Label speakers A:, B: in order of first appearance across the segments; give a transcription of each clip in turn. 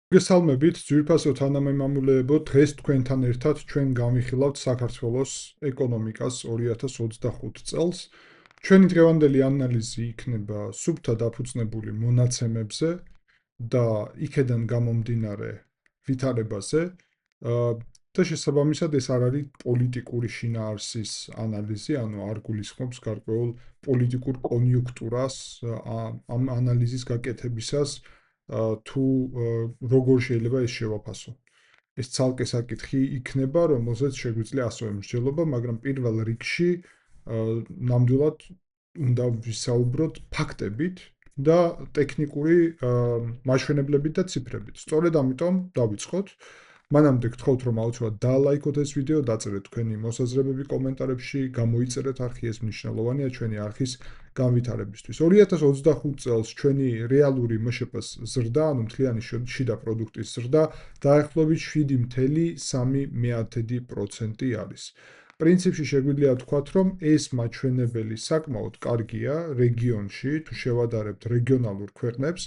A: მოგესალმებით, ძვირფასო თანამემამულეებო, დღეს თქვენთან ერთად ჩვენ გავიხილავთ საქართველოს ეკონომიკას 2025 წელს. ჩვენი დღევანდელი ანალიზი იქნება სუფთად დაფუძნებული მონაცემებზე და იქედან გამომდინარე ვითარებაზე. და შესაბამისად ეს არ არის პოლიტიკური შინაარსის ანალიზი, ანუ არ გულისხმობს გარკვეულ პოლიტიკურ კონიუნქტურას ამ ანალიზის გაკეთებისას თუ როგორ შეიძლება ეს შევაფასო. ეს ცალკე საკითხი იქნება, რომელზეც შეგვიძლია ასევე მსჯელობა, მაგრამ პირველ რიგში ნამდვილად უნდა ვისაუბროთ ფაქტებით და ტექნიკური მაჩვენებლებით და ციფრებით. სწორედ ამიტომ დავიწყოთ. მანამდე გთხოვთ, რომ აუცილებლად დალაიქოთ ეს ვიდეო, დაწერეთ თქვენი მოსაზრებები კომენტარებში, გამოიწერეთ არხი, ეს მნიშვნელოვანია ჩვენი არხის განვითარებისთვის. 2025 წელს ჩვენი რეალური MŠP-ს ზრდა, ანუ მთლიანი შიდა პროდუქტის ზრდა, დაახლოებით 7,3% არის. პრინციპში შეგვიძლია ვთქვათ, რომ ეს მაჩვენებელი საკმაოდ კარგია რეგიონში, თუ შევადარებთ რეგიონალურ ქვეყნებს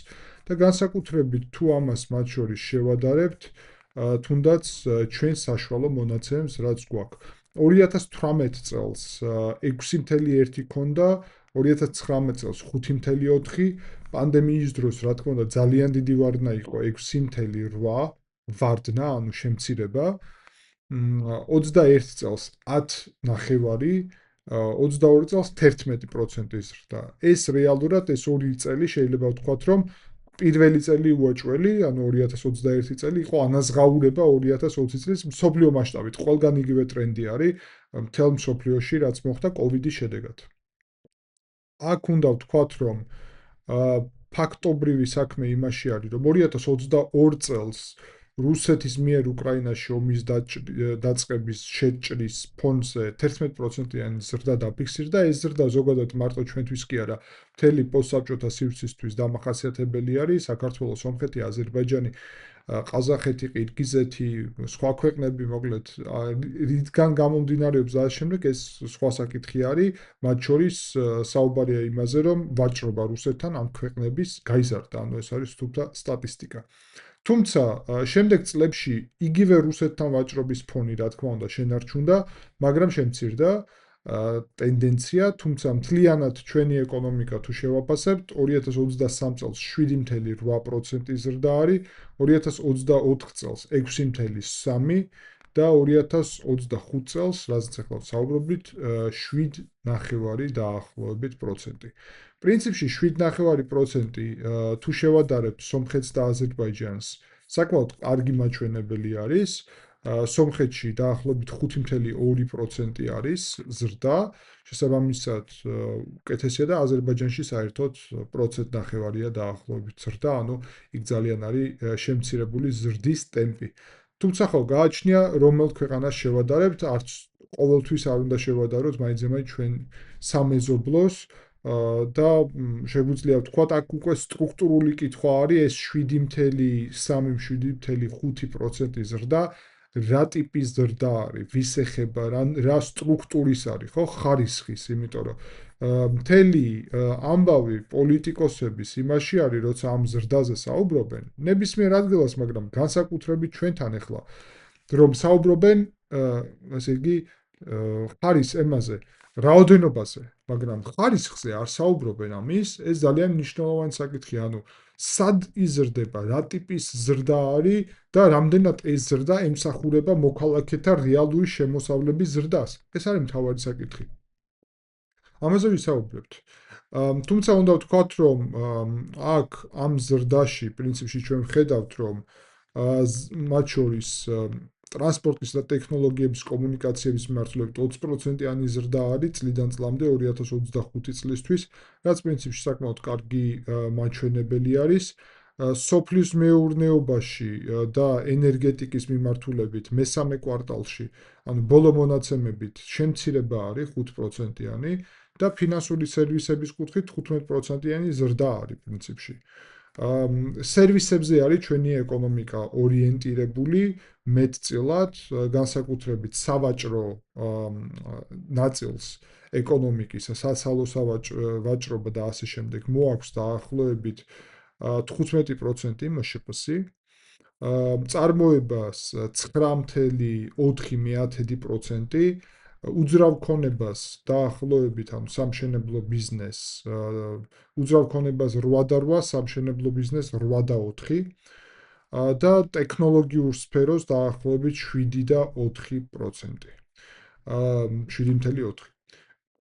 A: და განსაკუთრებით თუ ამას მათ შორის შევადარებთ თუნდაც ჩვენ საშუალო მონაცემებს რაც გვაქვს. 2018 წელს 6.1 ქონდა, 2019 წელს 5.4, პანდემიის დროს რა თქმა უნდა ძალიან დიდი ვარდნა იყო 6.8 ვარდნა, ანუ შემცირება. 21 წელს 10.9, 22 წელს 11% ზრდა. ეს რეალურად ეს ორი წელი შეიძლება ვთქვათ, რომ პირველი წელი უაჭველი, ანუ 2021 წელი იყო ანაზღაურება 2020 წლის მსოფლიო მასშტაბით. ყველგან იგივე ტრენდი არის მთელ მსოფლიოში, რაც მოხდა კოვიდის შედეგად. აქ უნდა ვთქვათ, რომ ფაქტობრივი საქმე იმაში არის, რომ 2022 წელს რუსეთის მიერ უკრაინაში ომის დაწყების შეჭრის ფონზე 11%-იანი ზრდა დაფიქსირდა. ეს ზრდა ზოგადად მარტო ჩვენთვის კი არა, მთელი პოსტსაბჭოთა სივრცისთვის დამახასიათებელი არის. საქართველოს, სომხეთი, აზერბაიჯანი, ყაზახეთი, ყირგიზეთი, სხვა ქვეყნები, მოკლედ, რითგან გამომდინარეობს და შემდეგ ეს სხვა საკითხი არის, მათ შორის საუბარია იმაზე, რომ ვაჭრობა რუსეთთან ამ ქვეყნების გაიზარდა, ანუ ეს არის სუფთა სტატისტიკა. თუმცა შემდეგ წლებში იგივე რუსეთთან ვაჭრობის ფონი, რა თქმა უნდა, შენარჩუნდა, მაგრამ შემცირდა ტენდენცია, თუმცა მთლიანად ჩვენი ეკონომიკა თუ შევაფასებთ, 2023 წელს 7.8% ზრდა არის, 2024 წელს 6.3 და 2025 წელს, რაზეც ახლა ვსაუბრობთ, 7.9 დაახლოებით პროცენტი. პრინციპში 7.9% თუ შევადარებთ სომხეთს და აზერბაიჯანს, საკმაოდ კარგი მაჩვენებელი არის. სომხეთში დაახლოებით 5.2% არის ზრდა, შესაბამისად უკეთესია და აზერბაიჯანში საერთოდ 1.9%-ია დაახლოებით ზრდა, ანუ იქ ძალიან არის შემცირებული ზრდის ტემპი. თუმცა ხო, გააჩნია რომელ ქვეყანას შევადარებთ, არც ყოველთვის არ უნდა შევადაროთ მაინც ჩვენ სამეზობლოს და შეგვიძლია ვთქვათ, აქ უკვე სტრუქტურული კითხვა არის, ეს 7.3-7.5% ზრდა, რა ტიპის ზრდა არის, ვის ეხება, რა სტრუქტურის არის, ხო, ხარისხის, იმიტომ რომ მთელი ამბავი პოლიტიკოსების იმაში არის, როცა ამ ზრდაზე საუბრობენ, ნებისმიერ ადგილას, მაგრამ განსაკუთრებით ჩვენთან ახლა, რომ საუბრობენ, ასე იგი, ხარის ემაზე, რაოდენობაზე, მაგრამ ხარისხზე არ საუბრობენ ამის, ეს ძალიან მნიშვნელოვანი საკითხია, ანუ სად იზრდება, რა ტიპის ზრდა არის და რამდენად ეს ზრდა ემსახურება მოქალაქეთა რეალური შემოსავლების ზრდას. ეს არის მთავარი საკითხი. ამაზე ვისაუბრებთ. თუმცა უნდა ვთქვათ, რომ აქ ამ ზრდაში პრინციპში ჩვენ ვხედავთ, რომ მათ შორის ტრანსპორტის და ტექნოლოგიების კომუნიკაციების მიმართულებით 20%-იანი ზრდა არის წლიდან წლამდე 2025 წლისთვის, რაც პრინციპში საკმაოდ კარგი მაჩვენებელი არის. სოფლის მეურნეობაში და ენერგეტიკის მიმართულებით მესამე კვარტალში, ანუ ბოლო მონაცემებით, შემცირება არის 5%-იანი და ფინანსური სერვისების კუთხით 15%-იანი ზრდა არის პრინციპში. სერვისებზე არის ჩვენი ეკონომიკა ორიენტირებული მეტწილად, განსაკუთრებით სავაჭრო ნაწილს ეკონომიკის, საცალო ვაჭრობა და ასე შემდეგ მოაქვს დაახლოებით 15% MŠP-ს. წარმოებას 9.4%, უძრავ ქონებას დაახლოებით ამ სამშენებლო ბიზნესს, უძრავ ქონებას 8.8, სამშენებლო ბიზნესს 8.4 და ტექნოლოგიურ სფეროს დაახლოებით 7.4%. 7.4.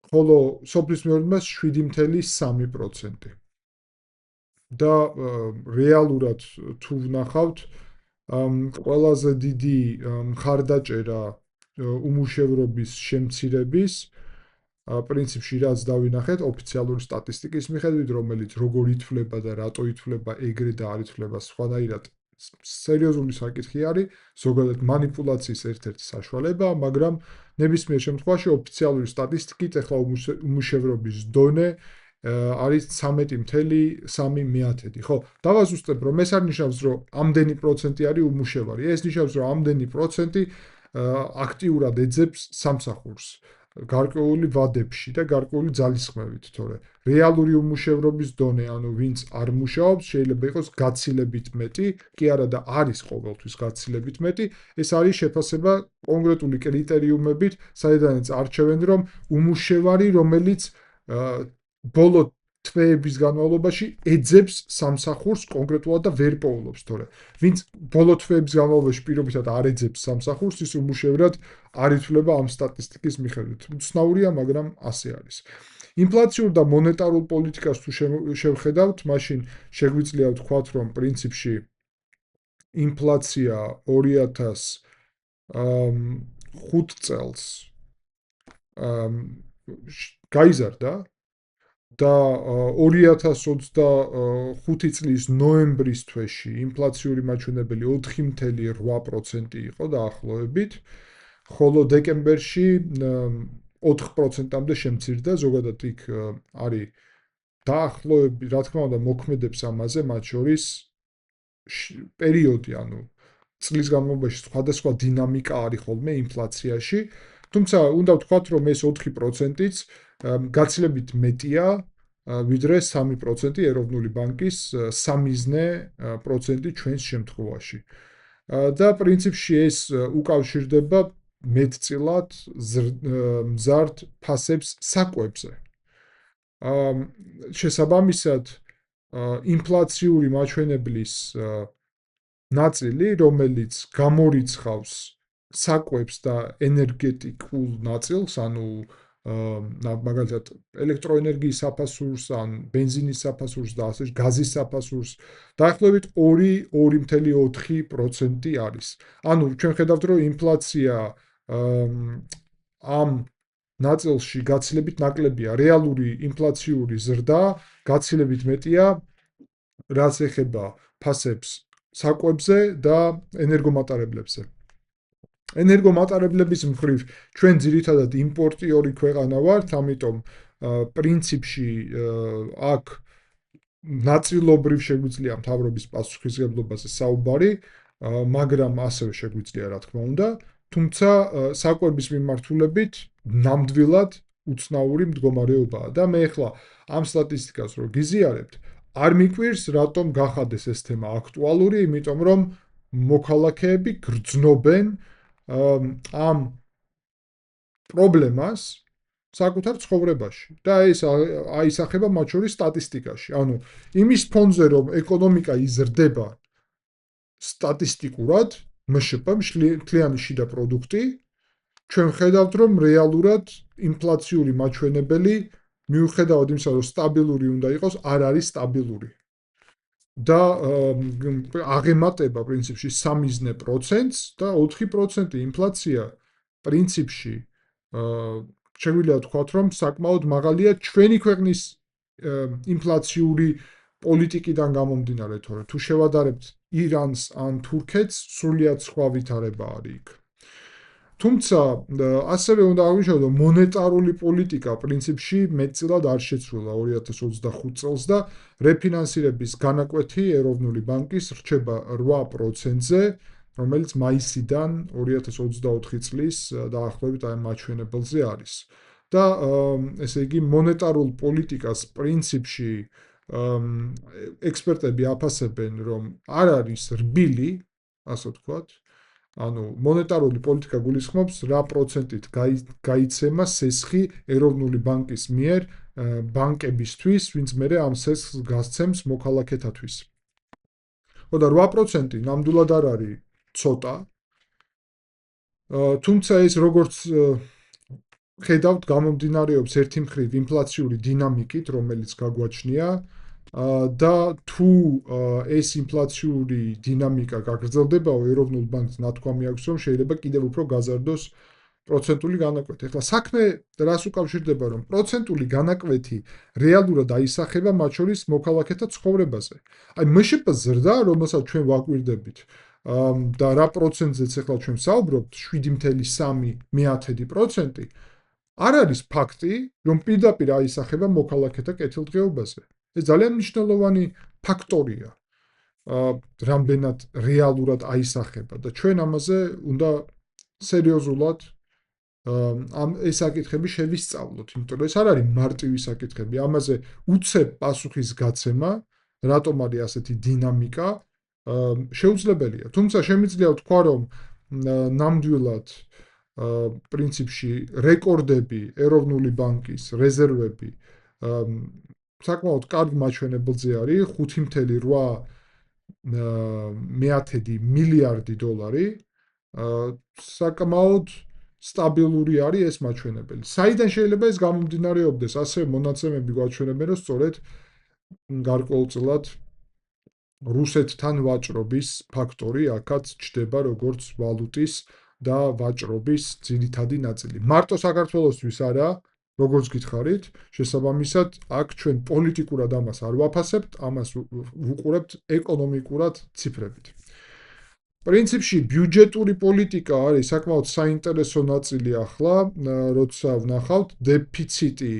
A: ხოლო სოფლის მეურნეობას 7.3%. და რეალურად თუ ვნახავთ, ყველაზე დიდი მხარდაჭერა უმუშევრობის შემცირების პრინციპში რაც დავინახეთ ოფიციალური სტატისტიკის მიხედვით, რომელიც როგორ ითვლება და რატო ითვლება ეგრე და არ ითვლება სხვანაირად, სერიოზული საკითხი არის, ზოგადად манипуляციის ერთ-ერთი საშუალებაა, მაგრამ ნებისმიერ შემთხვევაში ოფიციალური სტატისტიკით ახლა უმუშევრობის დონე არის 13.3%. ხო, დავაზუსტებ, რომ ეს არ ნიშნავს, რომ ამდენი პროცენტი არის უმუშევარი. ეს ნიშნავს, რომ ამდენი პროცენტი აქტიურად ეძებს სამსახურს გარკვეული ვადებში და გარკვეული ძალისხმევით, თორე რეალური უმუშევრობის დონე, ანუ ვინც არ მუშაობს, შეიძლება იყოს გაცილებით მეტი, კი არა და არის ყოველთვის გაცილებით მეტი. ეს არის შეფასება კონკრეტული კრიტერიუმებით, საიდანაც არჩევენ, რომ უმუშევარი, რომელიც ბოლო თვეების განმავლობაში ეძებს სამსახურს კონკრეტულად და ვერ პოულობს, თორე ვინც ბოლო თვეების განმავლობაში პირობითად არ ეძებს სამსახურს, ის უმუშევრად არ ითვლება ამ სტატისტიკის მიხედვით. უცნაურია, მაგრამ ასე არის. ინფლაციურ და მონეტარულ პოლიტიკას თუ შევხედავთ, მაშინ შეგვიძლია ვთქვათ, რომ პრინციპში ინფლაცია 2005 წელს გაიზარდა და 2025 წლის ნოემბრის თვეში ინფლაციური მაჩვენებელი 4.8% იყო დაახლოებით, ხოლო დეკემბერში 4%-მდე შემცირდა, ზოგადად იქ არის დაახლოებით, რა თქმა უნდა, მოქმედებს ამაზე, მათ შორის პერიოდი, ანუ წლის განმავლობაში სხვადასხვა დინამიკა არის ხოლმე ინფლაციაში, თუმცა უნდა ვთქვათ, რომ ეს 4%-იც გაცილებით მეტია, ვიდრე 3% ეროვნული ბანკის 3% ჩვენს შემთხვევაში. და პრინციპში ეს უკავშირდება მეტწილად მზარდ ფასებს საკვებზე. შესაბამისად, ინფლაციური მაჩვენებლის ნაწილი, რომელიც გამორიცხავს საკვებს და ენერგეტიკულ ნაწილს, ანუ მაგალითად ელექტროენერგიის საფასურს, ან ბენზინის საფასურს და ასე გაზის საფასურს, დაახლოებით 2.4% არის. ანუ ჩვენ ხედავთ, რომ ინფლაცია ამ ნაწილში გაცილებით ნაკლებია, რეალური ინფლაციური ზრდა გაცილებით მეტია, რაც ეხება ფასებს საკვებზე და ენერგომატარებლებზე. ენერგომატარებლების მხრივ ჩვენ ძირითადად იმპორტიორი ქვეყანა ვართ, ამიტომ პრინციპში აქ ნაწილობრივ შეგვიძლია მთავრობის პასუხისმგებლობაზე საუბარი, მაგრამ ასევე შეგვიძლია, რა თქმა უნდა, თუმცა საკვების მიმართულებით ნამდვილად უცნაური მდგომარეობაა და მე ახლა ამ სტატისტიკას რო გიზიარებთ, არ მიკვირს, რატომ გახადეს ეს თემა აქტუალური, იმიტომ რომ მოქალაქეები გრძნობენ ამ პრობლემას საკუთარ ცხოვრებაში და ეს აისახება მათ შორის სტატისტიკაში. ანუ იმის ფონზე, რომ ეკონომიკა იზრდება სტატისტიკურად, მშპ მთლიანი შიდა პროდუქტი, ჩვენ ხედავთ, რომ რეალურად ინფლაციური მაჩვენებელი მიუხედავად იმისა, რომ სტაბილური უნდა იყოს, არ არის სტაბილური. და აღემატება პრინციპში 3% და 4% ინფლაცია პრინციპში შეგვიძლია ვთქვათ, რომ საკმაოდ მაღალია ჩვენი ქვეყნის ინფლაციური პოლიტიკიდან გამომდინარე, თორე თუ შევადარებთ ირანს ან თურქეთს, სრულიად სხვა ვითარება არის იქ. თუმცა ასევე უნდა აღვნიშნოთ, რომ მონეტარული პოლიტიკა პრინციპში მეტწილად არ შეცვლილა 2025 წელს და რეფინანსირების განაკვეთი ეროვნული ბანკის რჩება 8%-ზე, რომელიც მაისიდან 2024 წლის დაახლოებით ამ მაჩვენებელზე არის. და ესე იგი მონეტარულ პოლიტიკას პრინციპში ექსპერტები აფასებენ, რომ არ არის რბილი ასე ვთქვათ. ანუ მონეტარული პოლიტიკა გულისხმობს რა პროცენტით გაიცემა სესხი ეროვნული ბანკის მიერ ბანკებისთვის, ვინც მერე ამ სესხს გასცემს მოქალაქეთათვის. ხო და 8% ნამდვილად არ არის ცოტა. თუმცა ეს როგორც ხედავთ, გამომდინარეობს ერთი მხრივ ინფლაციური დინამიკით, რომელიც გაგვაჩნია და თუ ეს ინფლაციური დინამიკა გაგრძელდებაო, ეროვნულ ბანკს ნათქვამი აქვს, რომ შეიძლება კიდევ უფრო გაზარდოს პროცენტული განაკვეთი. ეხლა საქმე რას უკავშირდება, რომ პროცენტული განაკვეთი რეალურად აისახება მათ შორის მოქალაქეთა ცხოვრებაზე. აი მშპ ზრდა, რომელსაც ჩვენ ვაკვირდებით და რა პროცენტზეც ეხლა ჩვენ საუბრობთ, 7.3%, არ არის ფაქტი, რომ პირდაპირ აისახება მოქალაქეთა კეთილდღეობაზე. ეს ძალიან მნიშვნელოვანი ფაქტორია. რამდენად რეალურად აისახება და ჩვენ ამაზე უნდა სერიოზულად ეს საკითხები შევისწავლოთ, იმიტომ რომ ეს არ არის მარტივი საკითხები. ამაზე უცებ პასუხის გაცემა, რატომ არის ასეთი დინამიკა, შეუძლებელია. თუმცა შემიძლია ვთქვა, რომ ნამდვილად პრინციპში რეკორდები ეროვნული ბანკის რეზერვები საკმაოდ კარგ მაჩვენებელზე არის 5.8 მილიარდი დოლარი. საკმაოდ სტაბილური არის ეს მაჩვენებელი. საიდან შეიძლება ეს გამომდინარეობდეს? ასე მონაცემები გვაჩვენებენ, რომ სწორედ გარკვეულწილად რუსეთთან ვაჭრობის ფაქტორი აქაც ჩდება როგორც ვალუტის და ვაჭრობის ძირითადი ნაწილი. მარტო საქართველოსთვის არა, როგორც გითხარით, შესაბამისად, აქ ჩვენ პოლიტიკურად ამას არ ვაფასებთ, ამას ვუყურებთ ეკონომიკურად ციფრებით. პრინციპში ბიუჯეტური პოლიტიკა არის საკმაოდ საინტერესო ნაწილი ახლა, როცა ვნახავთ, დეფიციტი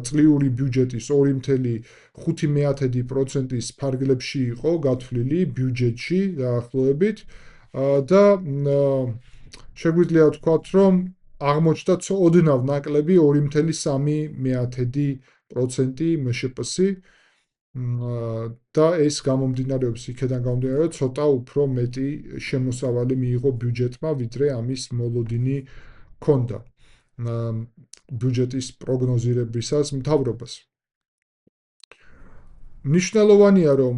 A: წლიური ბიუჯეტის 2.5%-ის ფარგლებში იყო გათვლილი ბიუჯეტში დაახლოებით და შეგვიძლია ვთქვათ, რომ აღმოჩნდა ოდნავ ნაკლები 2.3% მშპ-ში და ეს გამომდინარეობს იქედან გამომდინარეობს, ცოტა უფრო მეტი შემოსავალი მიიღო ბიუჯეტმა, ვიდრე ამის მოლოდინი ჰქონდა ბიუჯეტის პროგნოზირებისას მთავრობას. მნიშვნელოვანია, რომ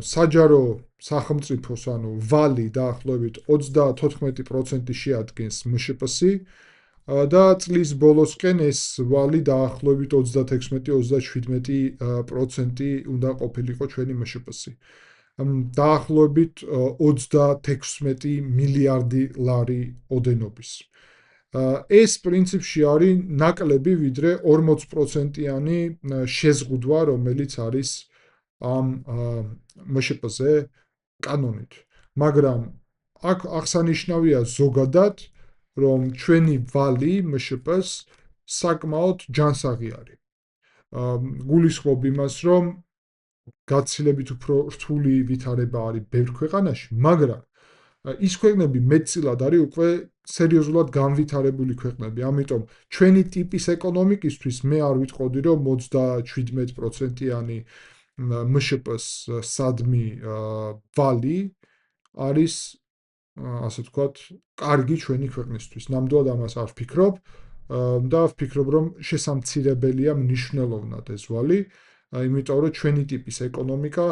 A: საჯარო სახელმწიფოს, ანუ ვალი დაახლოებით 34% შეადგენს მშპ-ში და წლის ბოლოსკენ ეს ვალი დაახლოებით 36-37% უნდა ყოფილიყო ჩვენი მშპ-ში. დაახლოებით 36 მილიარდი ლარი ოდენობის. ეს პრინციპში არის ნაკლები, ვიდრე 40%-იანი შეზღუდვა, რომელიც არის ამ მშპ-ზე კანონით. მაგრამ აქ აღსანიშნავია ზოგადად, რომ ჩვენი ვალი მშპ-ს საკმაოდ ჯანსაღი არის. გულისხმობ იმას, რომ გაცილებით უფრო რთული ვითარება არის ბევრ ქვეყანაში, მაგრამ ის ქვეყნები მეტწილად არის უკვე სერიოზულად განვითარებული ქვეყნები. ამიტომ ჩვენი ტიპის ეკონომიკისთვის მე არ ვიტყოდი, რომ 37%-იანი მშპ-ს სადმი ვალი არის, ასე ვთქვათ, კარგი ჩვენი ქვეყნისთვის. ნამდვილად ამას არ ვფიქრობ და ვფიქრობ, რომ შესამცირებელია მნიშვნელოვნად ეს ვალი, იმიტომ რომ ჩვენი ტიპის ეკონომიკა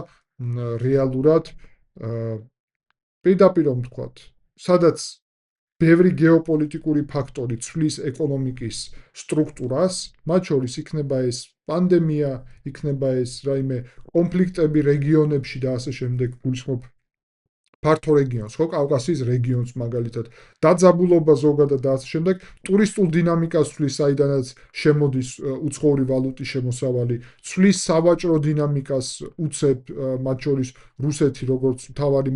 A: რეალურად პირდაპირ რომ ვთქვათ, სადაც ბევრი გეოპოლიტიკური ფაქტორი ცვლის ეკონომიკის სტრუქტურას, მათ შორის იქნება ეს პანდემია, იქნება ეს რაიმე კონფლიქტები რეგიონებში და ასე შემდეგ, გულისხმობ ფართო რეგიონს, ხო, კავკასიის რეგიონს მაგალითად, დაძაბულობა ზოგადად და ასე შემდეგ, ტურისტულ დინამიკას ცვლის, საიდანაც შემოდის უცხოური ვალუტის შემოსავალი, ცვლის სავაჭრო დინამიკას უცებ, მათ შორის რუსეთი როგორც მთავარი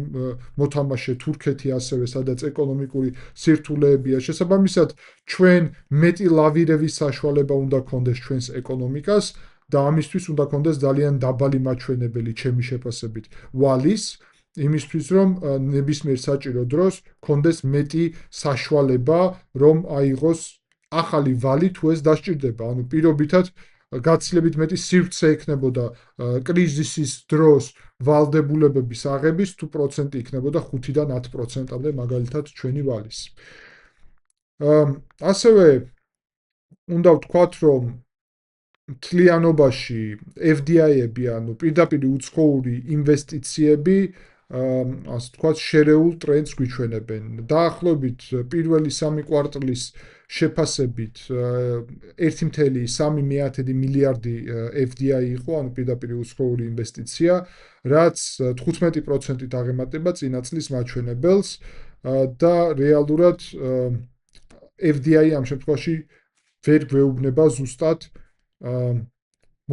A: მოთამაშე, თურქეთი ასევე, სადაც ეკონომიკური სირთულეებია. შესაბამისად, ჩვენ მეტი ლავირების საშუალება უნდა გქონდეს ჩვენს ეკონომიკას და ამისთვის უნდა გქონდეს ძალიან დაბალი მაჩვენებელი ჩემი შეფასებით ვალის, იმისთვის, რომ ნებისმიერ საჭირო დროს გქონდეს მეტი საშუალება, რომ აიღოს ახალი ვალი თუ ეს დასჭირდება. ანუ პირობითად გაცილებით მეტი სივრცე ექნებოდა კრიზისის დროს ვალდებულებების აღების, თუ პროცენტი იქნებოდა 5-დან 10%-მდე მაგალითად ჩვენი ვალის. ასევე უნდა ვთქვათ, რომ მთლიანობაში FDI-ები, ანუ პირდაპირ უცხოური ინვესტიციები, ასე ვთქვათ, შერეულ ტრენდს გვიჩვენებენ. დაახლოებით პირველი 3 კვარტლის შეფასებით 1.3 მილიარდი FDI იყო, ანუ პირდაპირ უცხოური ინვესტიცია, რაც 15%-ით აღემატება წინა წლის მაჩვენებელს და რეალურად FDI ამ შემთხვევაში ვერ გვეუბნება ზუსტად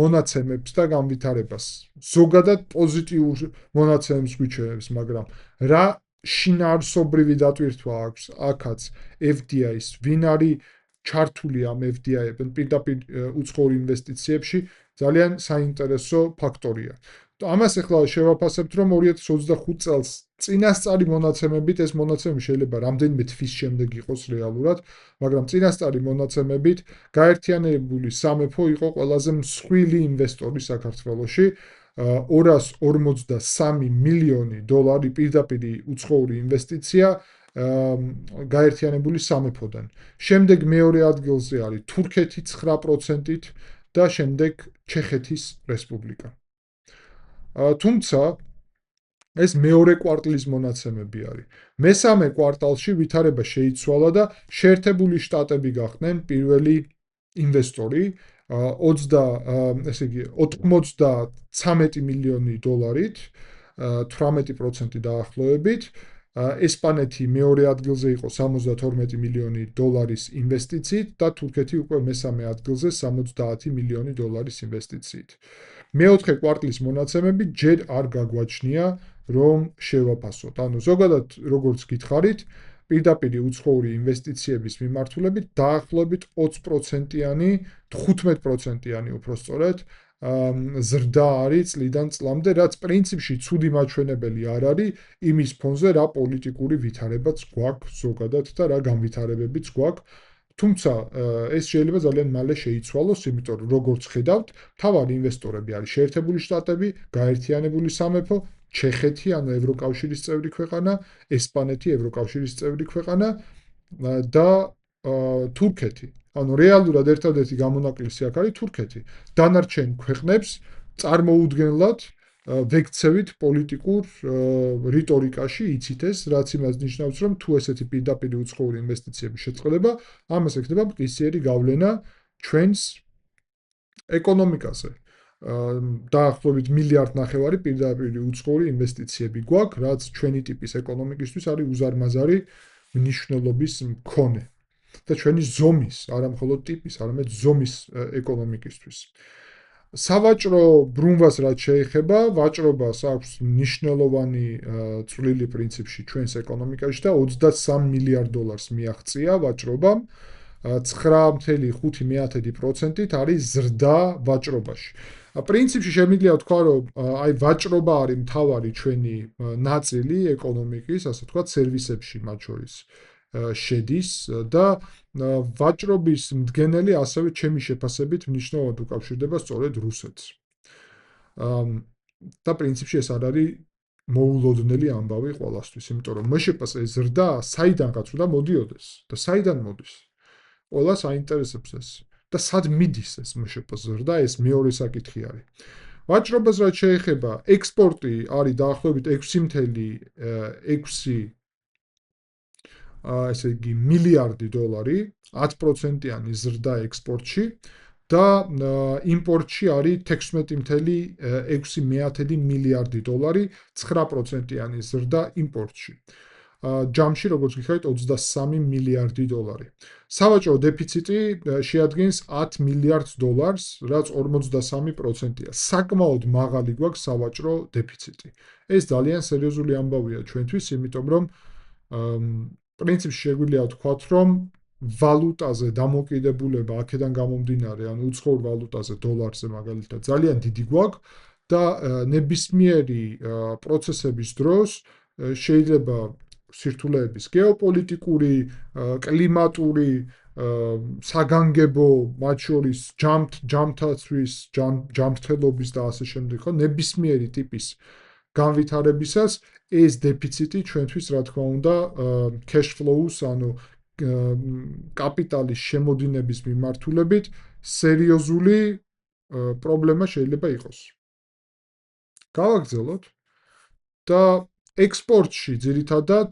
A: მონაცემებს და განვითარებას. ზოგადად პოზიტიურ მონაცემებს გვიჩვენებს, მაგრამ რა შინაარსობრივი დატვირთვა აქვს აქაც FDI-ს, ვინ არის ჩართული ამ FDI-ებთან პირდაპირ უცხოურ ინვესტიციებში, ძალიან საინტერესო ფაქტორია. ამას ახლა შევაფასებთ, რომ 2025 წელს წინასწარი მონაცემებით, ეს მონაცემები შეიძლება რამდენიმე თვის შემდეგ იყოს რეალურად, მაგრამ წინასწარი მონაცემებით გაერთიანებული სამეფო იყო ყველაზე მსხვილი ინვესტორი საქართველოში, 253 მილიონი დოლარი პირდაპირ უცხოური ინვესტიცია გაერთიანებული სამეფოდან. შემდეგ მეორე ადგილზე არის თურქეთი 9%-ით და შემდეგ ჩეხეთის რესპუბლიკა. თუმცა ეს მეორე კვარტლის მონაცემები არის. მესამე კვარტალში ვითარება შეიცვალა და შეერთებული შტატები გახდნენ პირველი ინვესტორი 93 მილიონი დოლარით, 18% დაახლოებით. ესპანეთი მეორე ადგილზე იყო 72 მილიონი დოლარის ინვესტიციით და თურქეთი უკვე მესამე ადგილზე 70 მილიონი დოლარის ინვესტიციით. მეოთხე კვარტლის მონაცემები ჯერ არ გაგვაჩნია, რომ შევაფასოთ. ანუ ზოგადად, როგორც გითხარით, პირდაპირ უცხოური ინვესტიციების მიმართულებით დაახლოებით 20%-იანი, 15%-იანი უпростоრად ზრდა არის წლიდან წლამდე, რაც პრინციპში ცუდი მაჩვენებელი არ არის იმის ფონზე, რა პოლიტიკური ვითარებაც გვაქვს ზოგადად და რა განვითარებებიც გვაქვს. თუმცა ეს შეიძლება ძალიან მალე შეიცვალოს, იმიტომ რომ როგორც ხედავთ, მთავარი ინვესტორები არის შეერთებული შტატები, გაერთიანებული სამეფო, ჩეხეთი, ანუ ევროკავშირის წევრი ქვეყანა, ესპანეთი, ევროკავშირის წევრი ქვეყანა და თურქეთი. ანუ რეალურად ერთადერთი გამონაკლისი აქ არის თურქეთი. დანარჩენ ქვეყნებს წარმოუდგენლად ვექცევით პოლიტიკურ რიტორიკაში იცით ეს, რაც იმას ნიშნავს, რომ თუ ესეთი პირდაპირ უცხოური ინვესტიციები შეწყდება, ამას ექნება მყისიერი გავლენა ჩვენს ეკონომიკაზე. დაახლოებით 1.5 მილიარდი პირდაპირ უცხოური ინვესტიციები გვაქვს, რაც ჩვენი ტიპის ეკონომიკისთვის არის უზარმაზარი მნიშვნელობის მქონე. და ჩვენი ზომის, არა მხოლოდ ტიპის, არამედ ზომის ეკონომიკისთვის. სავაჭრო ბრუნვას რაც შეეხება, ვაჭრობას აქვს მნიშვნელოვანი წვლილი პრინციპში ჩვენს ეკონომიკაში და 23 მილიარდ დოლარს მიაღწია ვაჭრობამ. 9.5%-ით არის ზრდა ვაჭრობაში. პრინციპში შემიძლია ვთქვა, რომ აი ვაჭრობა არის მთავარი ჩვენი ნაწილი ეკონომიკის, ასე ვთქვათ, სერვისებში მათ შორის შედის და ვაჭრობის მდგენელი ასევე ჩემი შეფასებით მნიშვნელოვნად უკავშირდება სწორედ რუსეთს. და პრინციპში ეს არ არის მოულოდნელი ამბავი ყველასთვის, იმიტომ რომ MŠP-ს ეს ზრდა საიდანღაც უნდა მოდიოდეს და საიდან მოდის? ყველას აინტერესებს ეს. და სად მიდის ეს MŠP-ს ზრდა, ეს მეორე საკითხი არის. ვაჭრობას რაც შეეხება, ექსპორტი არის დაახლოებით 6.6 ესე იგი მილიარდი დოლარი, 10%-იანი ზრდა ექსპორტში და იმპორტში არის 16.6 მილიარდი დოლარი, 9%-იანი ზრდა იმპორტში. ჯამში, როგორც გიხარით, 23 მილიარდი დოლარი. სავაჭრო დეფიციტი შეადგენს 10 მილიარდ დოლარს, რაც 53%-ია. საკმაოდ მაღალი გვაქვს სავაჭრო დეფიციტი. ეს ძალიან სერიოზული ამბავია ჩვენთვის, იმიტომ რომ პრინციპში შეგვიძლია ვთქვათ, რომ ვალუტაზე დამოკიდებულება აქედან გამომდინარე, ანუ უცხოურ ვალუტაზე, დოლარზე მაგალითად, ძალიან დიდი გვაქვს და ნებისმიერი პროცესების დროს შეიძლება სირთულეების გეოპოლიტიკური, კლიმატური საგანგებო, მათ შორის ჯამთაცვის, ჯამრთელობის და ასე შემდეგ, ხო, ნებისმიერი ტიპის განვითარებისას ეს დეფიციტი ჩვენთვის, რა თქმა უნდა, cash flow-ს, ანუ კაპიტალის შემოდინების მიმართულებით სერიოზული პრობლემა შეიძლება იყოს. გავაგრძელოთ და ექსპორტში ძირითადად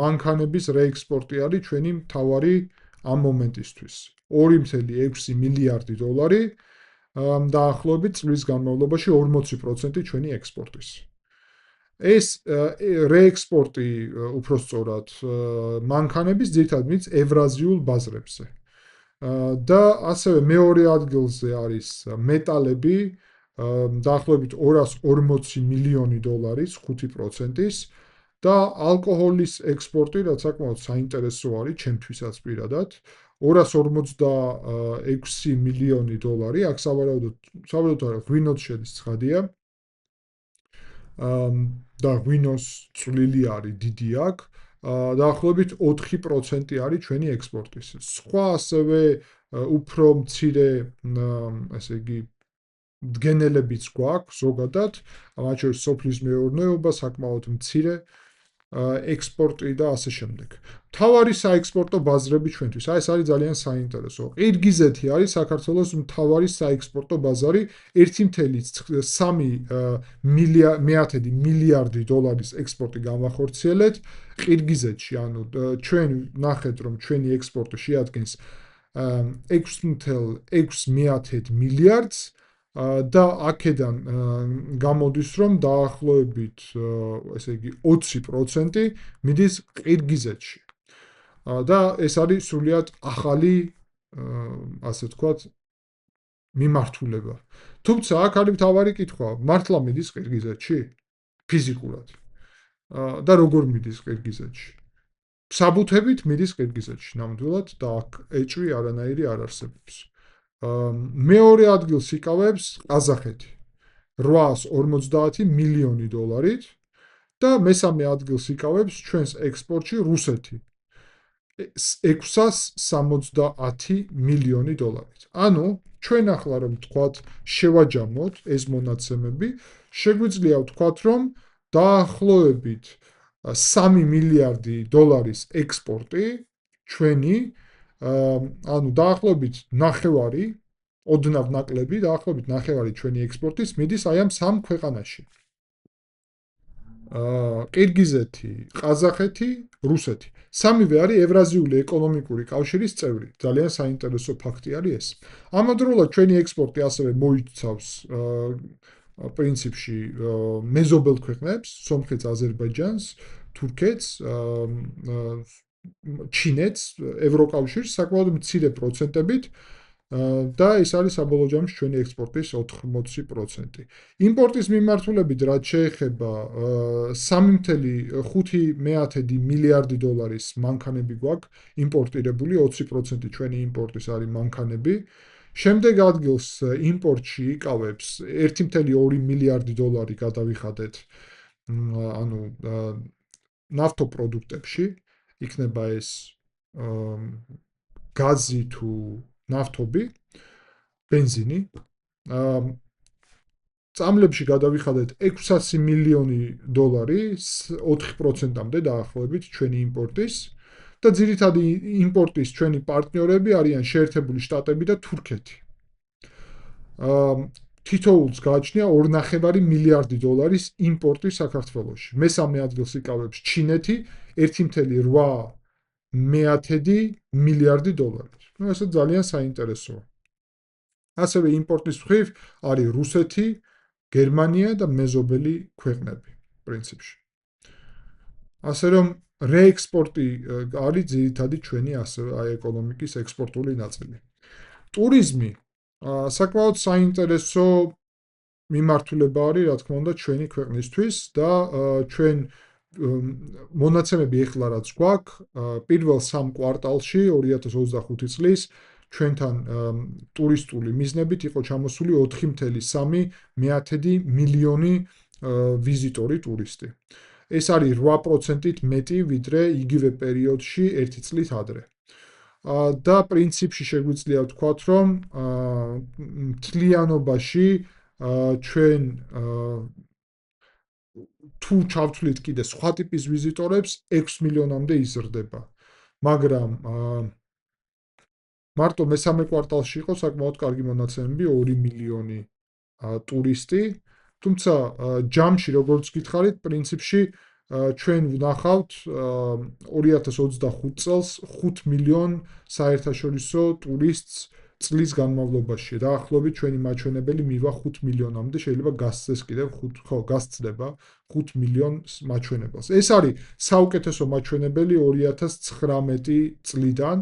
A: მანქანების რეექსპორტი არის ჩვენი მთავარი ამ მომენტისთვის. 2.6 მილიარდი დოლარი, დაახლოებით წლის განმავლობაში 40% ჩვენი ექსპორტის. ეს რეექსპორტი უпростоრად მანქანების ძირითადად მის ევრაზიულ ბაზრებზე. და ასევე მეორე ადგილზე არის მეტალები, დაახლოებით 240 მილიონი დოლარის 5%-ის და ალკოჰოლის ექსპორტი, რაც საკმაოდ საინტერესო არის ჩემთვისაც პირადად, 256 მილიონი დოლარი, აქ საბოლოოდ არა, ღვინოს შედის ცხადია. და ღვინოს წვლილი არის დიდი აქ. დაახლოებით 4% არის ჩვენი ექსპორტის. სხვა ასევე უფრო მცირე, ესე იგი, დგენელებიც გვაქვს ზოგადად, მათ შორის სოფლის მეურნეობა, საკმაოდ მცირე ექსპორტი და ასე შემდეგ. მთავარი საექსპორტო ბაზრები ჩვენთვის, ეს არის ძალიან საინტერესო. ყირგიზეთი არის საქართველოს მთავარი საექსპორტო ბაზარი, 1.3 მილიარდი დოლარის ექსპორტი განვახორციელეთ ყირგიზეთში, ანუ ჩვენ ნახეთ, რომ ჩვენი ექსპორტი შეადგენს 6.6 მილიარდს და აქედან გამოდის, რომ დაახლოებით, ესე იგი, 20% მიდის ყირგიზეთში. და ეს არის სრულიად ახალი, ასე ვთქვათ, მიმართულება. თუმცა აქ არის მთავარი კითხვა, მართლა მიდის ყირგიზეთში? ფიზიკურად. და როგორ მიდის ყირგიზეთში? საბუთებით მიდის ყირგიზეთში, ნამდვილად, და აქ ეჭვი არანაირი არ არსებობს. მეორე ადგილს იკავებს ყაზახეთი 850 მილიონი დოლარით და მესამე ადგილს იკავებს ჩვენს ექსპორტში რუსეთი 670 მილიონი დოლარით. ანუ ჩვენ ახლა რომ ვთქვათ, შევაჯამოთ ეს მონაცემები, შეგვიძლია ვთქვათ, რომ დაახლოებით 3 მილიარდი დოლარის ექსპორტი ჩვენი, ანუ დაახლოებით ნახევარი, ოდნავ ნაკლები, დაახლოებით ნახევარი ჩვენი ექსპორტის მიდის აი ამ სამ ქვეყანაში. ყირგიზეთი, ყაზახეთი, რუსეთი. სამივე არის ევრაზიული ეკონომიკური კავშირის წევრი. ძალიან საინტერესო ფაქტი არის ეს. ამავდროულად ჩვენი ექსპორტი ასევე მოიცავს პრინციპში მეზობელ ქვეყნებს, სომხეთს, აზერბაიჯანს, თურქეთს, ჩინეთს, ევროკავშირს საკმაოდ მცირე პროცენტებით და ეს არის საბოლოო ჯამში ჩვენი ექსპორტის 80%. იმპორტის მიმართულებით რაც შეეხება 3.5 მილიარდი დოლარის მანქანები გვაქვს იმპორტირებული, 20% ჩვენი იმპორტის არის მანქანები. შემდეგ ადგილს იმპორტში იკავებს 1.2 მილიარდი დოლარი გადავიხადეთ, ანუ ნავთობპროდუქტებში, იქნება ეს გაზი თუ ნავთობი, ბენზინი. წამლებში გადავიხადეთ 600 მილიონი დოლარი, 4%-მდე დაახლოებით ჩვენი იმპორტის და ძირითადი იმპორტის ჩვენი პარტნიორები არიან შეერთებული შტატები და თურქეთი. თითოეულს გააჩნია 2.5 მილიარდი დოლარის იმპორტი საქართველოში. მესამე ადგილს იკავებს ჩინეთი 1.8 მილიარდი დოლარით. ეს ძალიან საინტერესოა. ასევე იმპორტის მხრივ არის რუსეთი, გერმანია და მეზობელი ქვეყნები პრინციპში. ასე რომ რეექსპორტი არის ძირითადი ჩვენი ასევე ეკონომიკის ექსპორტული ნაწილი. ტურიზმი საკმაოდ საინტერესო მიმართულება არის, რა თქმა უნდა, ჩვენი ქვეყნისთვის და ჩვენ მონაცემები ეხლა რაც გვაქვს, პირველ 3 კვარტალში 2025 წლის ჩვენთან ტურისტული მიზნებით იყო ჩამოსული 4.3 მილიონი ვიზიტორი ტურისტი. ეს არის 8%-ით მეტი, ვიდრე იგივე პერიოდში ერთი წლით ადრე. და პრინციპში შეგვიძლია ვთქვათ, რომ მთლიანობაში ჩვენ თუ ჩავთვლით კიდე სხვა ტიპის ვიზიტორებს 6 მილიონამდე იზრდება. მაგრამ მარტო მესამე კვარტალში იყო საკმაოდ კარგი მონაცემები 2 მილიონი ტურისტი, თუმცა ჯამში როგორც გითხარით, პრინციპში ჩვენ ვნახავთ 2025 წელს 5 მილიონ საერთაშორისო ტურისტს წლის განმავლობაში. დაახლოებით ჩვენი მაჩვენებელი მივა 5 მილიონამდე, შეიძლება გასცეს კიდევ 5, ხო, გასცდება 5 მილიონ მაჩვენებელს. ეს არის საუკეთესო მაჩვენებელი 2019 წლიდან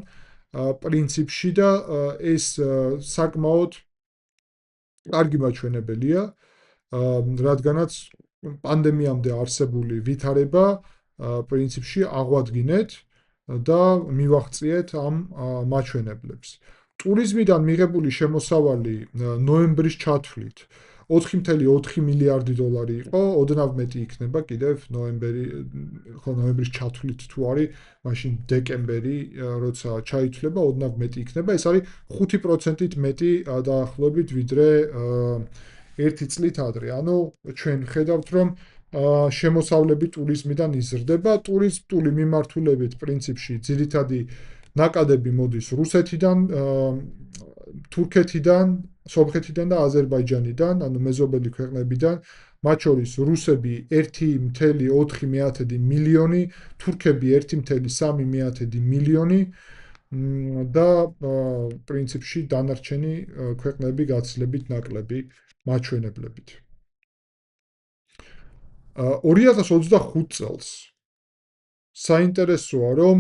A: პრინციპში და ეს საკმაოდ კარგი მაჩვენებელია, რადგანაც პანდემიამდე არსებული ვითარება პრინციპში აღვადგინეთ და მივაღწიეთ ამ მაჩვენებლებს. ტურიზმიდან მიღებული შემოსავალი ნოემბრის ჩათვლით 4.4 მილიარდი დოლარი იყო, ოდნავ მეტი იქნება კიდევ ნოემბრის ჩათვლით თუ არის, მაშინ დეკემბერი, როცა ჩაითვლება, ოდნავ მეტი იქნება. ეს არის 5%-ით მეტი დაახლოებით, ვიდრე ერთი წლით ადრე. ანუ ჩვენ ხედავთ, რომ შემოსავლები ტურიზმიდან იზრდება. ტურისტული მიმართულებით პრინციპში ძირითადი ნაკადები მოდის რუსეთიდან, თურქეთიდან, სომხეთიდან და აზერბაიჯანიდან, ანუ მეზობელი ქვეყნებიდან. მათ შორის რუსები 1.4 მილიონი, თურქები 1.3 მილიონი და პრინციპში დანარჩენი ქვეყნები გაცილებით ნაკლები მაჩვენებლებით. 2025 წელს საინტერესოა, რომ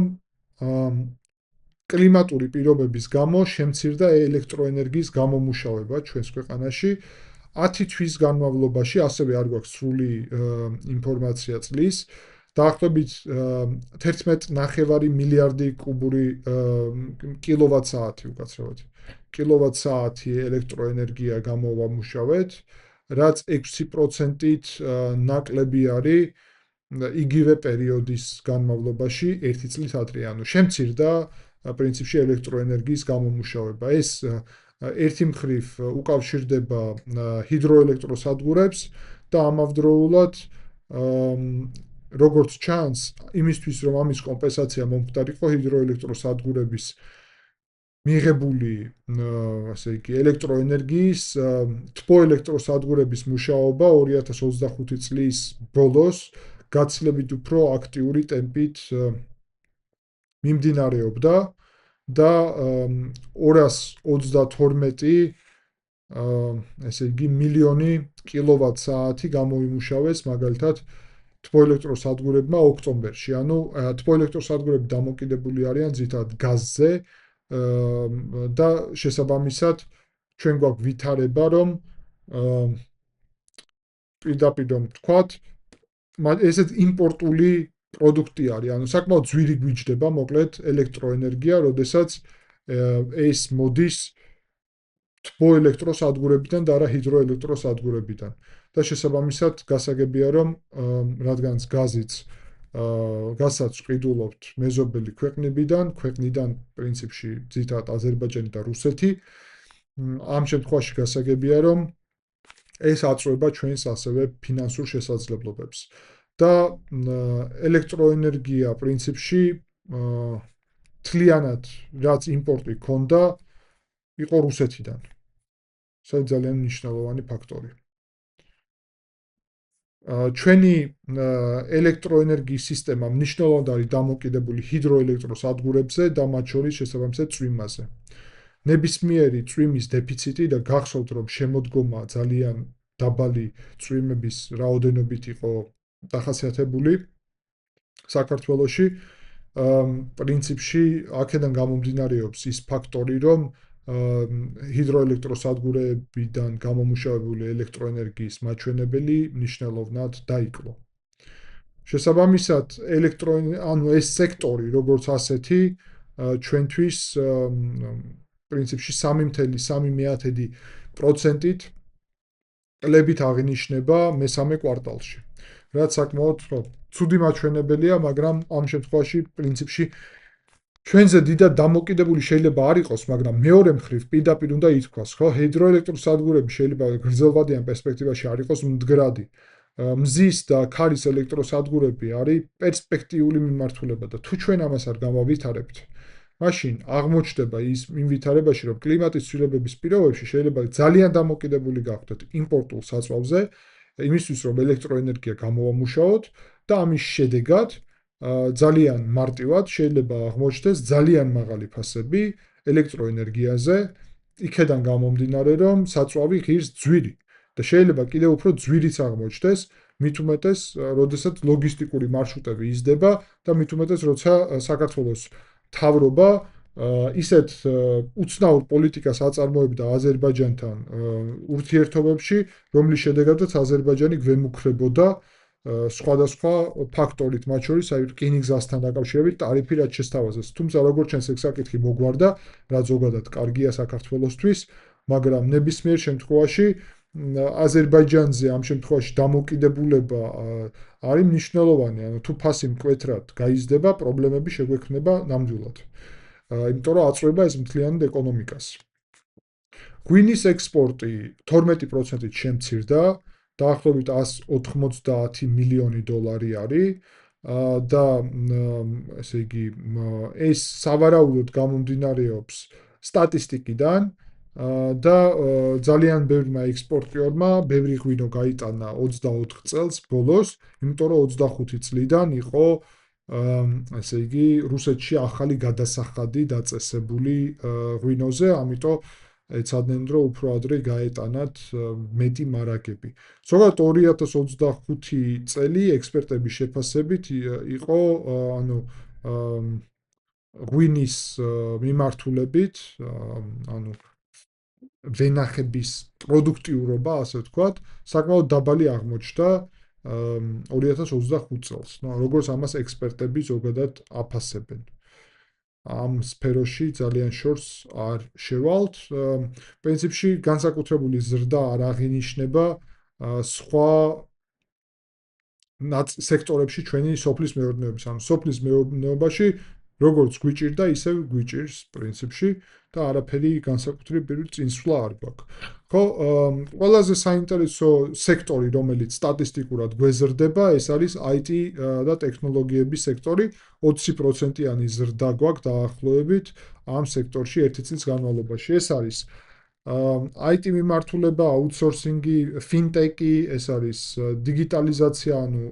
A: კლიმატური პირობების გამო შემცირდა ელექტროენერგიის გამომუშავება ჩვენს ქვეყანაში. 10 თვის განმავლობაში, ასევე არ გვაქვს სრული ინფორმაცია წლის, დაახლოებით 11.5 მილიარდი კუბური კილოვატ-საათი უკაცრავად. კილოვატ-საათი ელექტროენერგია გამოვამუშავეთ, რაც 6%-ით ნაკლები არის იგივე პერიოდის განმავლობაში 1 წლით ადრე. ანუ შემცირდა პრინციპში ელექტროენერგიის გამომუშავება. ეს ერთი მხრივ უკავშირდება ჰიდროელექტროსადგურებს და ამავდროულად როგორც ჩანს, იმისთვის რომ ამის კომპენსაცია მომხდარიყო ჰიდროელექტროსადგურების მიღებული, ასე იგი, ელექტროენერგიის თბოელექტროსადგურების მუშაობა 2025 წლის ბოლოს გაცილებით უფრო აქტიური ტემპით მიმდინარეობდა და 232 ესე იგი მილიონი კილოვატ-საათი გამოიმუშავეს მაგალითად თბოელექტროსადგურებმა ოქტომბერში. ანუ თბოელექტროსადგურები დამოკიდებული არიან ძირითადად გაზზე და შესაბამისად ჩვენ გვაქვს ვითარება, რომ პირდაპირ ვთქვათ, ესეც იმპორტული პროდუქტი არის, ანუ საკმაოდ ძვირი გვიჯდება, მოკლედ ელექტროენერგია, როდესაც ეს მოდის თბოელექტროსადგურებიდან და არა ჰიდროელექტროსადგურებიდან. და შესაბამისად გასაგებია, რომ რადგანაც გაზსაც ვყიდულობთ მეზობელი ქვეყნიდან პრინციპში ძირითადად აზერბაიჯანი და რუსეთი, ამ შემთხვევაში გასაგებია, რომ ეს აწვება ჩვენს ასევე ფინანსურ შესაძლებლობებს. და ელექტროენერგია პრინციპში თლიანად რაც იმპორტი ქონდა, იყო რუსეთიდან. ეს ძალიან მნიშვნელოვანი ფაქტორი. ჩვენი ელექტროენერგიის სისტემა მნიშვნელოვნად არის დამოკიდებული ჰიდროელექტროსადგურებზე და მათ შორის შესაბამისად წვიმაზე. ნებისმიერი წვიმის დეფიციტი და გახსოვთ, რომ შემოდგომა ძალიან დაბალი წვიმების რაოდენობით იყო დახასიათებული საქართველოში, პრინციპში აქედან გამომდინარეობს ის ფაქტორი, რომ ჰიდროელექტროსადგურებიდან გამომუშავებული ელექტროენერგიის მაჩვენებელი მნიშვნელოვნად დაიკლო. შესაბამისად, ანუ ეს სექტორი, როგორც ასეთი, ჩვენთვის პრინციპში 3.3%-ით კლებით აღინიშნება მესამე კვარტალში. რაც საკმაოდ ცუდი მაჩვენებელია, მაგრამ ამ შემთხვევაში პრინციპში ჩვენზე დიდად დამოკიდებული შეიძლება არ იყოს, მაგრამ მეორე მხრივ პირდაპირ უნდა ითქვას, ხო, ჰიდროელექტროსადგურები შეიძლება გრძელვადიან პერსპექტივაში არ იყოს მდგრადი. მზის და ქარის ელექტროსადგურები არის პერსპექტიული მიმართულება და თუ ჩვენ ამას არ გამავითარებთ, მაშინ აღმოჩნდება ის იმ ვითარებაში, რომ კლიმატის ცვლილებების პირობებში შეიძლება ძალიან დამოკიდებული გახდეთ იმპორტულ საწვავზე, იმისთვის რომ ელექტროენერგია გამოვამუშაოთ და ამის შედეგად ძალიან მარტივად შეიძლება აღმოჩნდეს ძალიან მაღალი ფასები ელექტროენერგიაზე, იქედან გამომდინარე, რომ საწვავი ღირს ძვირი და შეიძლება კიდევ უფრო ძვირიც აღმოჩნდეს, მით უმეტეს, როდესაც ლოგისტიკური მარშრუტები იზრდება და მით უმეტეს, როცა საქართველოს მთავრობა ისეთ უცნაურ პოლიტიკას აწარმოებდა აზერბაიჯანთან ურთიერთობებში, რომლის შედეგადაც აზერბაიჯანი გვემუქრებოდა სხვადასხვა ფაქტორით, მათ შორის აი რკინიგზასთან დაკავშირებით ტარიფი რაც შესთავაზეს. თუმცა როგორც ჩანს ეგ საკითხი მოგვარდა, რაც ზოგადად კარგია საქართველოსთვის, მაგრამ ნებისმიერ შემთხვევაში აზერბაიჯანზე ამ შემთხვევაში დამოკიდებულება არის მნიშვნელოვანი, ანუ თუ ფასი მკვეთრად გაიზრდება, პრობლემები შეგვექმნება ნამდვილად. იმიტომ რომ აწვება ეს მთლიანად ეკონომიკას. ღვინის ექსპორტი 12%-ით შემცირდა, დაახლოებით 190 მილიონი დოლარი არის და ესე იგი ეს სავარაუდოდ გამომდინარეობს სტატისტიკიდან და ძალიან ბევრმა ექსპორტიორმა ბევრი ღვინო გაიტანა 24 წელს ბოლოს, იმიტომ რომ 25 წლიდან იყო ესე იგი რუსეთში ახალი გადასახადი დაწესებული ღვინოზე, ამიტომ ეცადნენ რომ უფრო ადრე გაეტანათ მეტი მარაგები. ზოგადად 2025 წელი ექსპერტების შეფასებით იყო ანუ ღვინის მიმართულებით, ანუ ვენახების პროდუქტიურობა, ასე ვთქვათ, საკმაოდ დაბალი აღმოჩნდა 2025 წელს. ნუ როგორც ამას ექსპერტები ზოგადად აფასებენ. ამ სფეროში ძალიან შორს არ შევალთ. პრინციპში განსაკუთრებული ზრდა არ აღინიშნება სხვა სექტორებში ჩვენი სოფლის მეურნეობის. ანუ სოფლის მეურნეობაში როგორც გვიჭირდა, ისევ გვიჭირს პრინციპში და არაფერი განსაკუთრებული წინსვლა არ გვაქვს. ხო, ყველაზე საინტერესო სექტორი, რომელიც სტატისტიკურად გვეზრდება, ეს არის IT და ტექნოლოგიების სექტორი. 20%-იანი ზრდა გვაქვს დაახლოებით ამ სექტორში ერთი წლის განმავლობაში. ეს არის IT მიმართულება, აუთსორსინგი, ფინტეკი, ეს არის დიგიტალიზაცია, ანუ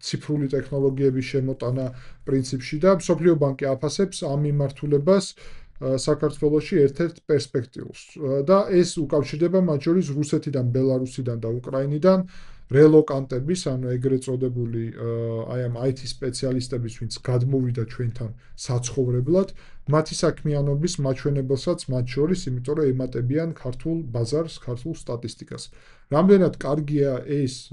A: ციფრული ტექნოლოგიების შემოტანა პრინციპში და მსოფლიო ბანკი აფასებს ამ მიმართულებას საქართველოში ერთ-ერთ პერსპექტიულს და ეს უკავშირდება მათ შორის რუსეთიდან, ბელარუსიდან და უკრაინიდან რელოკანტების, ანუ ეგრეთ წოდებული აი ამ IT სპეციალისტების, ვინც გადმოვიდა ჩვენთან საცხოვრებლად, მათი საქმიანობის მაჩვენებელსაც მათ შორის, იმიტომ რომ ემატებიან ქართულ ბაზარს, ქართულ სტატისტიკას. რამდენად კარგია ეს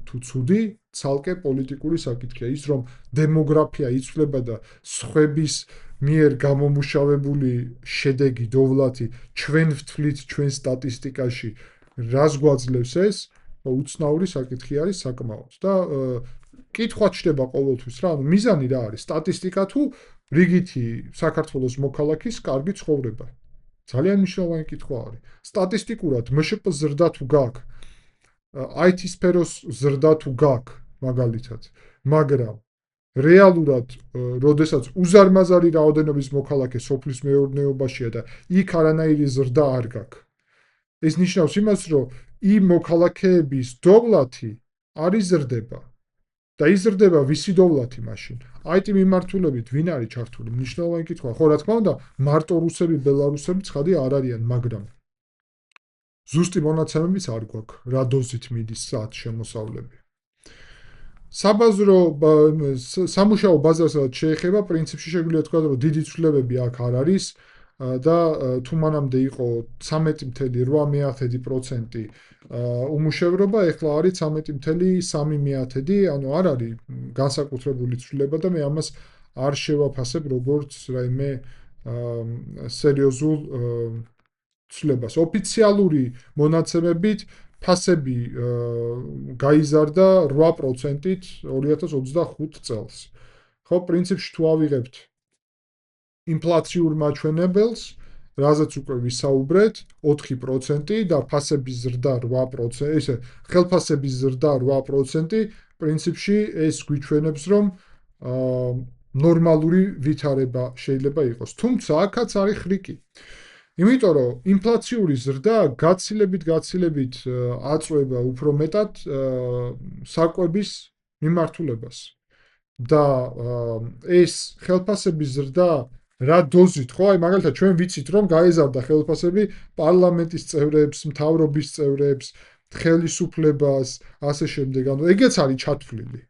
A: თუ ცუდი, ცალკე პოლიტიკური საკითხია. ის რომ დემოგრაფია იცვლება და სხვების მიერ გამომუშავებული შედეგი, დოვლათი ჩვენ ვთვლით ჩვენ სტატისტიკაში, რას გვაძლევს ეს? უცნაური საკითხი არის საკმაოდ და კითხვა ჩდება ყოველთვის რა, ანუ მიზანი რა არის? სტატისტიკა თუ რიგითი საქართველოს მოქალაქის კარგი ცხოვრება? ძალიან მნიშვნელოვანი კითხვა არის. სტატისტიკურად მშპ ზრდა თუ გაქვს, IT სფეროს ზრდა თუ გაქვს, მაგალითად, მაგრამ რეალურად, როდესაც უზარმაზარი რაოდენობის მოქალაქე სოფლის მეურნეობაშია და იქ არანაირი ზრდა არ გაქვს. ეს ნიშნავს იმას, რომ იმ მოქალაქეების დოვლათი არ იზრდება. და იზრდება ვისი დოვლათი მაშინ? IT მიმართულებით ვინ არის ჩართული? მნიშვნელოვანი კითხვა. ხო, რა თქმა უნდა, მარტო რუსები, ბელარუსები ცხადი არ არიან, მაგრამ ზუსტი მონაცემებიც არ გვაქვს, რა დოზით მიდის საათ შემოსავლები. საბაზრო სამუშაო ბაზას შეეხება, პრინციპში შეგვიძლია თქვა, რომ დიდი ცვლილებები აქ არ არის და თუ მანამდე იყო 13.8% უმუშევრობა, ეხლა არის 13.3%, ანუ არ არის განსაკუთრებული ცვლილება და მე ამას არ შევაფასებ როგორც რაიმე სერიოზულ ცვლილებას. ოფიციალური მონაცემებით ფასები გაიზარდა 8%-ით 2025 წელს. ხო, პრინციპში თუ ავიღებთ ინფლაციურ მაჩვენებელს, რაზეც უკვე ვისაუბრეთ, 4% და ფასების ზრდა 8%, ესე ხელფასების ზრდა 8%, პრინციპში ეს გვიჩვენებს, რომ ნორმალური ვითარება შეიძლება იყოს. თუმცა აქაც არის ხრიკი. იმიტომ რომ ინფლაციური ზრდა გაცილებით აწვევა უფრო მეტად საკვების მიმართულებას. და ეს ხელფასების ზრდა რა დოზით, ხო? აი მაგალითად ჩვენ ვიცით, რომ გაეზარდა ხელფასები პარლამენტის წევრებს, მთავრობის წევრებს, ხელისუფლებას, ასე შემდეგ. ანუ ეგეც არის ჩათვლილი.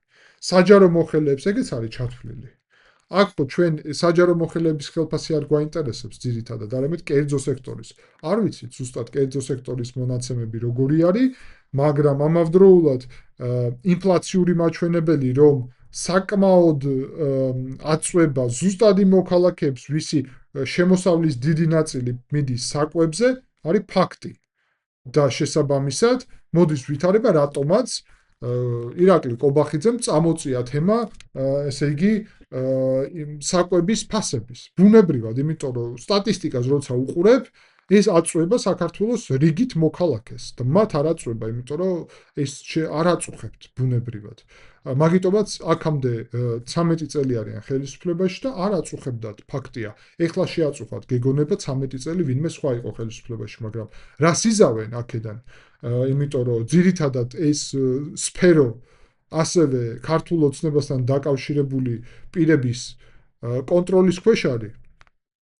A: საჯარო მოხელეებს ეგეც არის ჩათვლილი. აქ ხო ჩვენ საჯარო მოხელეების ხელფასი არ გვაინტერესებს ძირითადად, არამედ კერძო სექტორის. არ ვიცით ზუსტად კერძო სექტორის მონაცემები როგორი არის, მაგრამ ამავდროულად ინფლაციური მაჩვენებელი, რომ საკმაოდ აწვება ზუსტად იმ მოქალაქეებს, ვისი შემოსავლის დიდი ნაწილი მიდის საკვებზე, არის ფაქტი. და შესაბამისად, მოდის ვითარება რატომაც ირაკლი კობახიძემ წამოწია თემა, ესე იგი, საკვების ფასების. ბუნებრივად, იმიტომ რომ სტატისტიკას როცა უყურებ, ეს აწვება საქართველოს რიგით მოქალაქეს და მათ არ აწვება, იმიტომ რომ ეს არ აწუხებთ ბუნებრივად. მაგიტომაც აქამდე 13 წელი არიან ხელისუფლებაში და არ აწუხებდათ, ფაქტია. ეხლა შეაწუხათ, გეგონება 13 წელი ვინმე სხვა იყო ხელისუფლებაში, მაგრამ რას იზავენ აქედან? იმიტომ რომ ძირითადად ეს სფერო ასევე ქართულ ოცნებასთან დაკავშირებული პირების კონტროლის ქვეშ არის.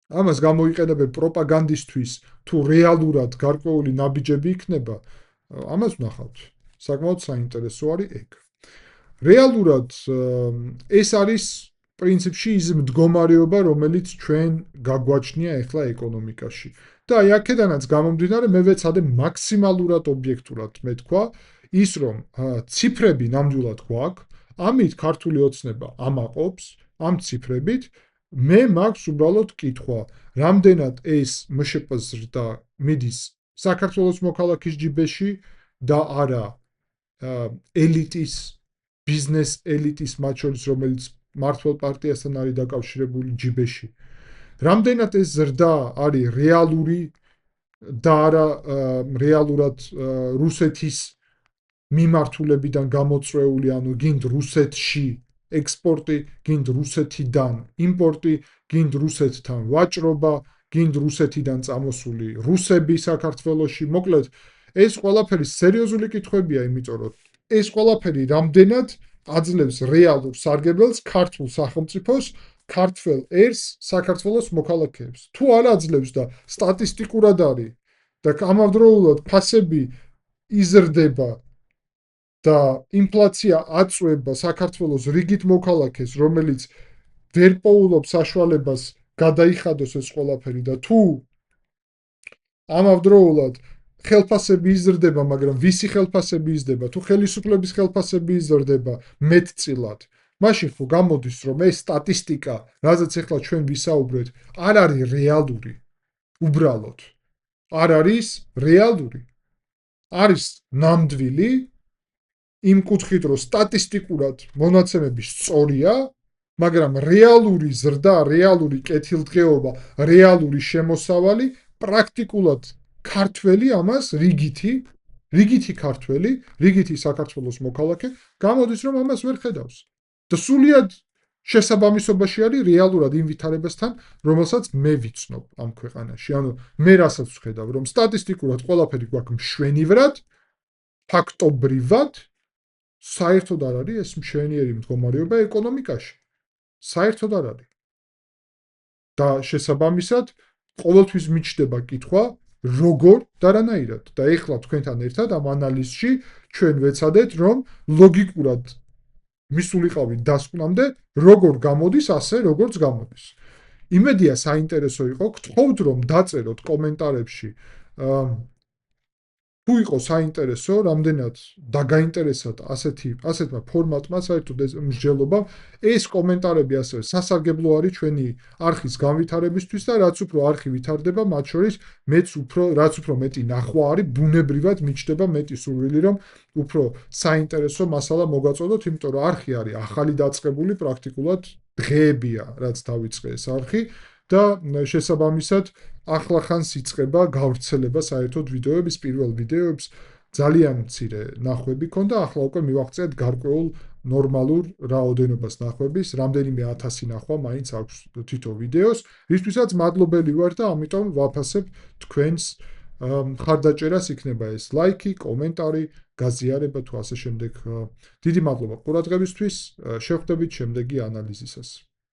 A: ამას გამოიყენებენ პროპაგანდისთვის, თუ რეალურად გარკვეული ნაბიჯები იქნება, ამას ვნახავთ. საკმაოდ საინტერესო არის ეგ. რეალურად ეს არის პრინციპში ის მდგომარეობა, რომელიც ჩვენ გაგვაჩნია ახლა ეკონომიკაში. და აი აქედანაც გამომდინარე, მე ვეცადე მაქსიმალურად ობიექტურად მეთქვა ის, რომ ციფრები ნამდვილად გვაქვს, ამით ქართული ოცნება ამაყობს, ამ ციფრებით, მე მაქვს უბრალოდ კითხვა, რამდენად ეს მშპ ზრდა მიდის საქართველოს მოქალაქის ჯიბეში და არა ელიტის, ბიზნეს ელიტის, მათ შორის რომელიც მართლ პარტიასთან არის დაკავშირებული ჯიბეში. რამდენად ეს ზრდა არის რეალური და არა რეალურად რუსეთის მიმართულებიდან გამოწვეული, ანუ გინდ რუსეთში ექსპორტი, გინდ რუსეთიდან იმპორტი, გინდ რუსეთთან ვაჭრობა, გინდ რუსეთიდან წამოსული რუსები საქართველოში. მოკლედ, ეს ყველაფერი სერიოზული კითხვებია, იმიტომ რომ ეს ყველაფერი რამდენად აძლევს რეალურ სარგებელს ქართულ სახელმწიფოს, ქართველ ერს, საქართველოს მოქალაქეებს. თუ არ აძლევს და სტატისტიკურად არის და ამავდროულად ფასები იზრდება და ინფლაცია აწვება საქართველოს რიგით მოქალაქეს, რომელიც ვერ პოულობს საშუალებას გადაიხადოს ეს ყველაფერი და თუ ამავდროულად ხელფასები იზრდება, მაგრამ ვისი ხელფასები იზრდება, თუ ხელისუფლების ხელფასები იზრდება მეტწილად, მაშინ ხო გამოდის, რომ ეს სტატისტიკა, რაზეც ახლა ჩვენ ვისაუბრეთ, არ არის რეალური. უბრალოდ არ არის რეალური. არის ნამდვილი იმ კუთხით, რომ სტატისტიკურად მონაცემები სწორია, მაგრამ რეალური ზრდა, რეალური კეთილდღეობა, რეალური შემოსავალი პრაქტიკულად ქართველი ამას რიგითი ქართველი, რიგითი საქართველოს მოქალაქე გამოდის, რომ ამას ვერ ხედავს. და სულიად შესაბამისობაში არის რეალურად იმ ვითარებასთან, რომელსაც მე ვიცნობ ამ ქვეყანაში. ანუ მე რასაც ვხედავ, რომ სტატისტიკურად ყველაფერი გვაქვს მშვენივრად, ფაქტობრივად, საერთოდ არ არის ეს მშვენიერი მდგომარეობა ეკონომიკაში. საერთოდ არ არის. და შესაბამისად, ყოველთვის მიჩნდება კითხვა, როგორ და რანაირად. და ეხლა თქვენთან ერთად ამ ანალიზში ჩვენ ვეცადეთ, რომ ლოგიკურად მისულიყავით დასკვნამდე, როგორ გამოდის, ასე როგორც გამოდის. იმედია საინტერესო იყო, გთხოვთ რომ დაწეროთ კომენტარებში თუ იყო საინტერესო, რამდენად დაგაინტერესათ ასეთმა ფორმატმა, საერთოდ ეს მსჯელობა, ეს კომენტარები ასევე სასარგებლო არის ჩვენი არხის განვითარებისთვის და რაც უფრო არხი ვითარდება, მათ შორის რაც უფრო მეტი ნახვა არის, ბუნებრივად მიჩნდება მეტი სურვილი, რომ უფრო საინტერესო მასალა მოგაწოდოთ, იმიტომ რომ არხი არის ახალი დაწყებული, პრაქტიკულად დღეებია, რაც დავიწყე ეს არხი და შესაბამისად ახლა ხანს იწყება გავრცელება საერთოდ ვიდეოების, პირველ ვიდეოებს ძალიან მცირე ნახვები ქონდა, ახლა უკვე მივაღწევთ გარკვეულ ნორმალურ რაოდენობას ნახვების, რამდენიმე 1000 ნახვა მაინც აქვს თითო ვიდეოს, რისთვისაც მადლობელი ვარ და ამიტომ ვაფასებ თქვენს მხარდაჭერას, იქნება ეს ლაიქი, კომენტარი, გაზიარება თუ ასე შემდეგ. დიდი მადლობა ყურადღებისთვის, შევხვდებით შემდეგი ანალიზისას.